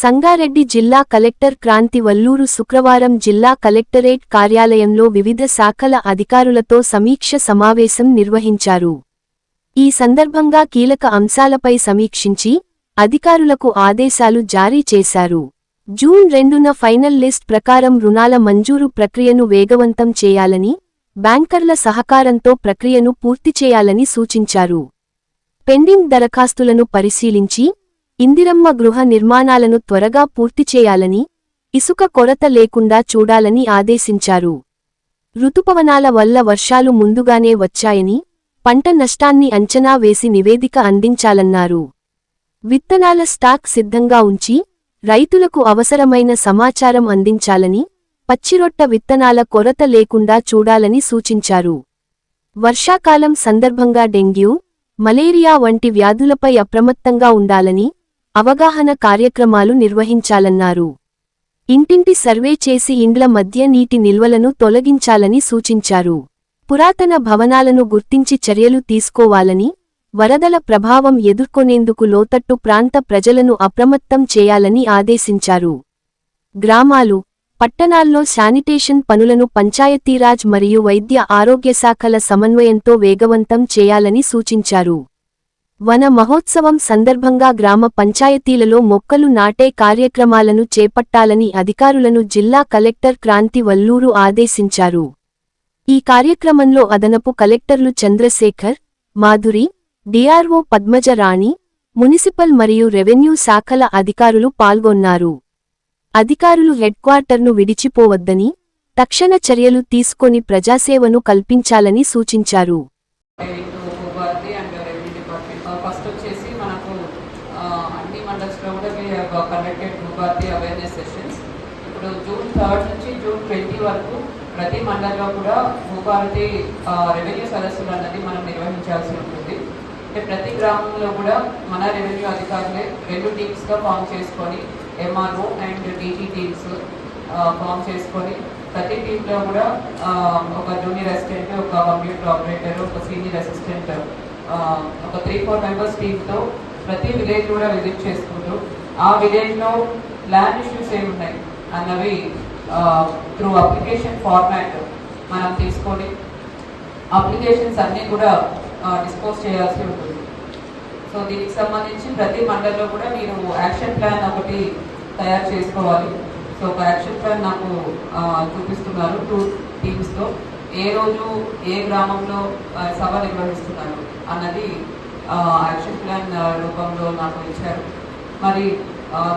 సంగారెడ్డి జిల్లా కలెక్టర్ క్రాంతి వల్లూరు శుక్రవారం జిల్లా కలెక్టరేట్ కార్యాలయంలో వివిధ శాఖల అధికారులతో సమీక్ష సమావేశం నిర్వహించారు. ఈ సందర్భంగా కీలక అంశాలపై సమీక్షించి అధికారులకు ఆదేశాలు జారీ చేశారు. జూన్ 2న ఫైనల్ లిస్ట్ ప్రకారం రుణాల మంజూరు ప్రక్రియను వేగవంతం చేయాలని, బ్యాంకర్ల సహకారంతో ప్రక్రియను పూర్తి చేయాలని సూచించారు. పెండింగ్ దరఖాస్తులను పరిశీలించి ఇందిరమ్మ గృహ నిర్మాణాలను త్వరగా పూర్తి చేయాలని, ఇసుక కొరత లేకుండా చూడాలని ఆదేశించారు. రుతుపవనాల వల్ల వర్షాలు ముందుగానే వచ్చాయని, పంట నష్టాన్ని అంచనా వేసి నివేదిక అందించాలన్నారు. విత్తనాల స్టాక్ సిద్ధంగా ఉంచి రైతులకు అవసరమైన సమాచారం అందించాలని, పచ్చిరొట్ట విత్తనాల కొరత లేకుండా చూడాలని సూచించారు. వర్షాకాలం సందర్భంగా డెంగ్యూ, మలేరియా వంటి వ్యాధులపై అప్రమత్తంగా ఉండాలని, అవగాహన కార్యక్రమాలు నిర్వహించాలన్నారు. ఇంటింటి సర్వే చేసి ఇండ్ల మధ్య నీటి నిల్వలను తొలగించాలని సూచించారు. పురాతన భవనాలను గుర్తించి చర్యలు తీసుకోవాలని, వరదల ప్రభావం ఎదుర్కొనేందుకు లోతట్టు ప్రాంత ప్రజలను అప్రమత్తం చేయాలని ఆదేశించారు. గ్రామాలు, పట్టణాల్లో శానిటేషన్ పనులను పంచాయతీరాజ్ మరియు వైద్య ఆరోగ్య శాఖల సమన్వయంతో వేగవంతం చేయాలని సూచించారు. వన మహోత్సవం సందర్భంగా గ్రామ పంచాయతీలలో మొక్కలు నాటే కార్యక్రమాలను చేపట్టాలని అధికారులను జిల్లా కలెక్టర్ క్రాంతి వల్లూరు ఆదేశించారు. ఈ కార్యక్రమంలో అదనపు కలెక్టర్లు చంద్రశేఖర్, మాధురి, డిఆర్ఓ పద్మజ రాణి, మునిసిపల్ మరియు రెవెన్యూ శాఖల అధికారులు పాల్గొన్నారు. అధికారులు హెడ్క్వార్టర్ను విడిచిపోవద్దని, తక్షణ చర్యలు తీసుకొని ప్రజాసేవను కల్పించాలని సూచించారు. ఫస్ట్ వచ్చేసి మనకు అన్ని మండల్స్లో కూడా we have conducted Bhubharati awareness sessions. ఇప్పుడు జూన్ 3 నుంచి జూన్ 20 వరకు ప్రతి మండలంలో కూడా భూభారతి రెవెన్యూ సదస్సులు అన్నది మనం నిర్వహించాల్సి ఉంటుంది. అంటే ప్రతి గ్రామంలో కూడా మన రెవెన్యూ అధికారులే 2 టీమ్స్గా ఫామ్ చేసుకొని MRO and DT teams form చేసుకొని ప్రతి టీంలో కూడా ఒక జూనియర్ అసిస్టెంట్, ఒక కంప్యూటర్ ఆపరేటర్, ఒక సీనియర్ అసిస్టెంట్, ఒక 3-4 మెంబర్స్ టీంతో ప్రతి విలేజ్ కూడా విజిట్ చేసుకుంటూ ఆ విలేజ్లో ల్యాండ్ ఇష్యూస్ ఏమున్నాయి అన్నవి త్రూ అప్లికేషన్ ఫార్మాట్ మనం తీసుకొని అప్లికేషన్స్ అన్నీ కూడా డిస్పోజ్ చేయాల్సి ఉంటుంది. సో దీనికి సంబంధించి ప్రతి మండలంలో కూడా మీరు యాక్షన్ ప్లాన్ ఒకటి తయారు చేసుకోవాలి. సో ఒక యాక్షన్ ప్లాన్ నాకు చూపిస్తున్నారు 2 టీమ్స్తో. ఏ రోజు ఏ గ్రామంలో సభ నిర్వహిస్తున్నారు అన్నది యాక్షన్ ప్లాన్ రూపంలో నాకు ఇచ్చారు. మరి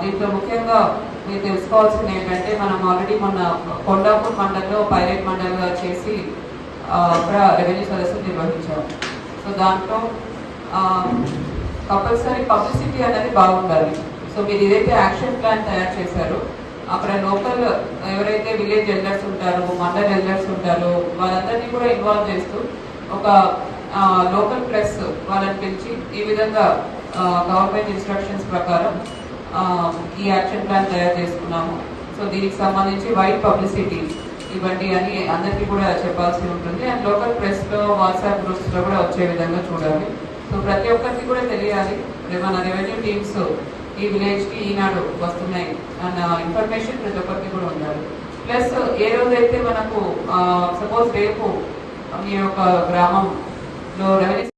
దీంట్లో ముఖ్యంగా మీరు తెలుసుకోవాల్సింది ఏంటంటే, మనం ఆల్రెడీ మొన్న కొండాపూర్ మండలంలో పైలట్ మండలంగా చేసి అక్కడ రెవెన్యూ సదస్సులు నిర్వహించాము. సో దాంట్లో కంపల్సరీ పబ్లిసిటీ అనేది బాగుండాలి. సో మీరు ఏదైతే యాక్షన్ ప్లాన్ తయారు చేశారో అక్కడ లోకల్ ఎవరైతే విలేజ్ ఎల్డర్స్ ఉంటారో, మండల్ ఎల్డర్స్ ఉంటారో వాళ్ళందరినీ కూడా ఇన్వాల్వ్ చేస్తూ ఒక లోకల్ ప్రెస్ వాళ్ళని పిలిచి ఈ విధంగా గవర్నమెంట్ ఇన్స్ట్రక్షన్స్ ప్రకారం ఈ యాక్షన్ ప్లాన్ తయారు చేసుకున్నాము. సో దీనికి సంబంధించి వైడ్ పబ్లిసిటీ ఇవ్వండి అని అందరికీ కూడా చెప్పాల్సి ఉంటుంది. అండ్ లోకల్ ప్రెస్లో, వాట్సాప్ గ్రూప్స్లో కూడా వచ్చే విధంగా చూడాలి. సో ప్రతి ఒక్కరికి కూడా తెలియాలి మన రెవెన్యూ టీమ్స్ ఈ విలేజ్కి ఈనాడు వస్తున్నాయి అన్న ఇన్ఫర్మేషన్ ప్రతి ఒక్కరికి కూడా ఉండాలి. ప్లస్ ఏ రోజైతే మనకు సపోజ్ రేపు మీ యొక్క గ్రామంలో రెవెన్యూ